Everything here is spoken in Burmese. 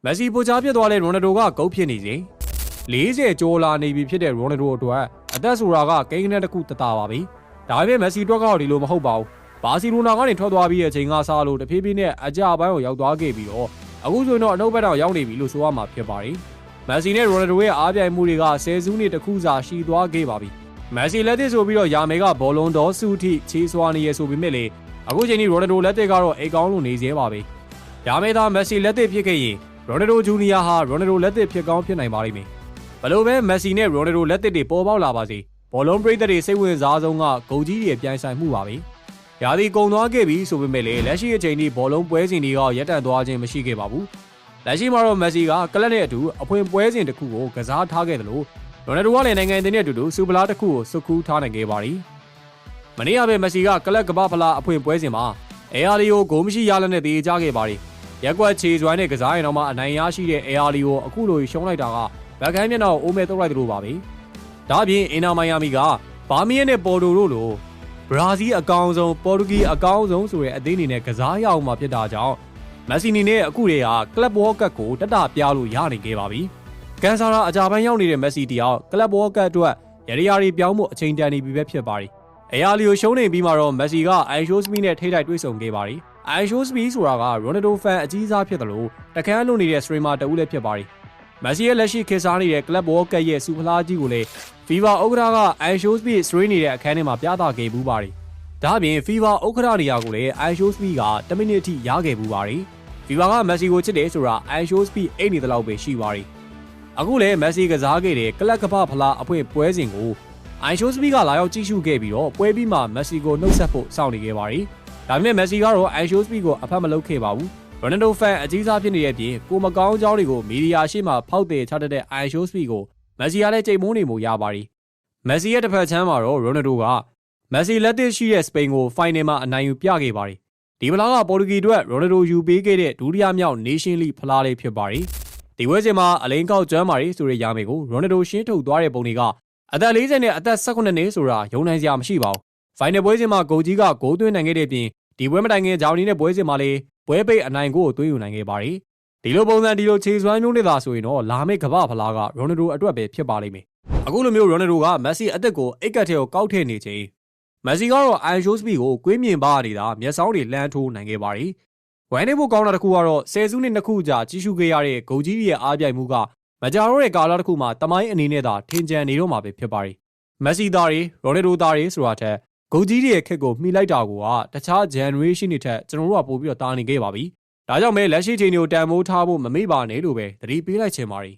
မက်ဆီပိုချားဖြစ်သွားတဲ့ရိုနယ်ဒိုကဂုတ်ဖြစ်နေစဉ်40ကျော်လာနေပြီဖြစ်တဲ့ရိုနယ်ဒိုအတွက်အသက်ဆိုတာကကိန်းဂဏန်းတစ်ခုတသားပါပဲဒါပေမဲ့မက်ဆီအတွက်ကတော့ဒီလိုမဟုတ်ပါဘူးဘာစီလိုနာကနေထွက်သွားပြီးတဲ့အချိန်ကစားလို့တဖြည်းဖြည်းနဲ့အကြအပိုင်းကိုရောက်သွားခဲ့ပြီးတော့အခုဆိုရင်တော့အနှုတ်ဘက်တောင်ရောက်နေပြီလို့ဆိုရမှာဖြစ်ပါတယ်မက်ဆီနဲ့ရိုနယ်ဒိုရဲ့အားပြိုင်မှုတွေကဆယ်စုနှစ်တစ်ခုစာရှိသွားခဲ့ပါပြီမက်ဆီလက်သစ်ဆိုပြီးတော့ယာမယ်ကဘောလုံးတော်စုထိချေးစွာနေရဆိုပေမဲ့လေအခုချိန်ဒီရိုနယ်ဒိုလက်သစ်ကတော့အိတ်ကောင်းလို့နေသေးပါပဲယာမယ်သာမက်ဆီလက်သစ်ဖြစ်ခဲ့ရင်ရိုနယ်ဒိုဂျူနီယာဟာရိုနယ်ဒိုလက်သစ်ဖြစ်ကောင်းဖြစ်နိုင်ပါလိမ့်မယ်ဘလို့ပဲမက်ဆီနဲ့ရိုနယ်ဒိုလက်သစ်တွေပေါ်ပေါက်လာပါစေဘောလုံးပရိသတ်တွေစိတ်ဝင်စားဆုံးကဂုတ်ကြီးတွေပြိုင်ဆိုင်မှုပါပဲရာသီကုန်သွားခဲ့ပြီဆိုပေမဲ့လေလက်ရှိအချိန်ထိဘောလုံးပွဲစဉ်တွေကရပ်တန့်သွားခြင်းမရှိခဲ့ပါဘူးလက်ရှိမှာတော့မက်ဆီကကလပ်နဲ့အတူအဖွင့်ပွဲစဉ်တစ်ခုကိုကစားထားခဲ့တယ်လို့ရိုနယ်ဒိုကလည်းနိုင်ငံအသင်းနဲ့အတူတူစူပလာတစ်ခုကိုစုကူးထားနိုင်ခဲ့ပါသည်မနေ့ကပဲမက်ဆီကကလပ်ကမ္ဘာဖလားအဖွင့်ပွဲစဉ်မှာအေအာလီယိုဂိုးမရှိရလက်နဲ့တေးကြခဲ့ပါသည်ရက်ကွက်ခြေစွမ်းနဲ့ကစားရင်တော့မှအနိုင်ရရှိတဲ့အေအာလီယိုအခုလိုရှုံးလိုက်တာကဘက်ကန်းမျက်နှာကိုအိုးမဲတုတ်လိုက်တယ်လို့ပါပဲဒါအပြင်အင်နာမိုင်ယာမီကဘာမီယက်နဲ့ပေါ်တိုတို့လိုဘရာဇီးအကောင်ဆုံးပေါ်တူဂီအကောင်ဆုံးဆိုတဲ့အသင်းအနေနဲ့ကစားရအောင်မှာဖြစ်တာကြောင့်မက်ဆီနီနဲ့အခုတည်းကကလပ်ဘောကတ်ကိုတတပြလို့ရနိုင်ခဲ့ပါပြီကန်ဆာရာအကြပိုင်းရောက်နေတဲ့မက်ဆီတယောက်ကလပ်ဘောကတ်အတွက်ရရီယာတွေပြောင်းဖို့အချိန်တန်နေပြီပဲဖြစ်ပါတယ်အေယာလီယိုရှုံးနေပြီးမှတော့မက်ဆီကအိုင်ရှိုးစမီနဲ့ထိတိုက်တွေ့ဆုံခဲ့ပါတယ်အိုင်ရှိုးစမီဆိုတာကရိုနယ်ဒိုဖန်အကြီးစားဖြစ်တယ်လို့တခန်းလွန်နေတဲ့စထရီမာတဦးလည်းဖြစ်ပါတယ်မက်ဆီရဲ့လက်ရှိခေတ်စားနေတဲ့ကလပ်ဘောကတ်ရဲ့စူဖလားကြီးကိုလည်းဖီဗာဥက္ကဋ္ဌကအိုင်ရှိုးစမီစထရီနေတဲ့အခန်းထဲမှာပြသခဲ့ဘူးပါတယ်ဒါ့အပြင်ဖီဗာဥက္ကဋ္ဌနေရာကိုလည်းအိုင်ရှိုးစမီက10မိနစ်အထိရခဲ့ဘူးပါတယ်ဖီဗာကမက်ဆီကိုချစ်တယ်ဆိုတာအိုင်ရှိုးစမီအိတ်နေသလောက်ပဲရှိပါတယ်အခုလည်းမက်ဆီကစားခဲ့တဲ့ကလပ်ကမ္ဘာဖလားအဖွင့်ပွဲစဉ်ကိုအိုင်ရှိုးစမီကလာရောက်ကြည့်ရှုခဲ့ပြီးတော့ပွဲပြီးမှမက်ဆီကိုနှုတ်ဆက်ဖို့စောင့်နေခဲ့ပါတယ်ဒါပေမဲ့မက်ဆီကတော့အိုင်ရှိုးစမီကိုအဖတ်မလုပ်ခဲ့ပါဘူးရိုနယ်ဒိုဖန်အကြီးစားဖြစ်နေတဲ့အပြင်ကိုမကောင်းကြောင်းတွေကိုမီဒီယာရှေ့မှာဖောက်တယ်ချတတ်တဲ့အိုင်ရှိုးစမီကိုမက်ဆီကလည်းကြိတ်မုန်းနေမှုရပါတယ်မက်ဆီရဲ့တစ်ဖက်ချမ်းမှာတော့ရိုနယ်ဒိုကမက်ဆီလက်သစ်ရှိတဲ့စပိန်ကိုဖိုင်နယ်မှာအနိုင်ယူပြခဲ့ပါတယ်ဒီဖလားကပေါ်တူဂီအတွက်ရိုနယ်ဒိုယူပေးခဲ့တဲ့ဒုတိယမြောက်နေရှင်လိဖလားလေးဖြစ်ပါတယ်ဒီဝဲစဉ်မှာအလိန်ကောက်ကျွမ်းမာရီဆိုတဲ့ယာမယ်ကိုရိုနယ်ဒိုရှင်းထုတ်သွားတဲ့ပုံတွေကအသက်40နဲ့အသက်18နှစ်ဆိုတာယုံနိုင်စရာမရှိပါဘူးဖိုင်နယ်ပွဲစဉ်မှာဂိုကြီးကဂိုးသွင်းနိုင်ခဲ့တဲ့ပြင်ဒီပွဲမတိုင်ခင်ဂျာမနီနဲ့ပွဲစဉ်မှာလည်းပွဲပိတ်အနိုင်ကိုသွင်းယူနိုင်ခဲ့ပါတယ်ဒီလိုပုံစံဒီလိုခြေစွမ်းမျိုးနဲ့သာဆိုရင်တော့လာမယ့်ကမ္ဘာဖလားကရိုနယ်ဒိုအတွက်ပဲဖြစ်ပါလိမ့်မယ်အခုလိုမျိုးရိုနယ်ဒိုကမက်ဆီအသက်ကိုအိတ်ကတ်ထဲကိုကောက်ထည့်နေချိန်မက်ဆီကတော့အိုင်ရှိုးစပီကိုကွေးမြင်ပါနေတာမျက်စောင်းတွေလှမ်းထိုးနိုင်ခဲ့ပါတယ်ဝိုင်းနေဖို့ကောင်းတာတစ်ခုကတော့ဆယ်စုနှစ်နှစ်ခုကြာကြီးစုခဲ့ရတဲ့ဂိုကြီးရဲ့အားပြိုင်မှုကမကြာတော့တဲ့ကာလတစ်ခုမှာတမိုင်းအနေနဲ့သာထင်ကျန်နေတော့မှာပဲဖြစ်ပါတယ်မက်ဆီသားတွေရိုနယ်ဒိုသားတွေဆိုတာထက်ဂိုကြီးရဲ့ခက်ကိုမှီလိုက်တာကတခြား generation တွေထက်ကျွန်တော်တို့ကပို့ပြီးတော့တာနေခဲ့ပါပြီဒါကြောင့်မဲလက်ရှိချိန်တွေကိုတန်ဖိုးထားဖို့မမေ့ပါနဲ့လို့ပဲသတိပေးလိုက်ချင်ပါတယ်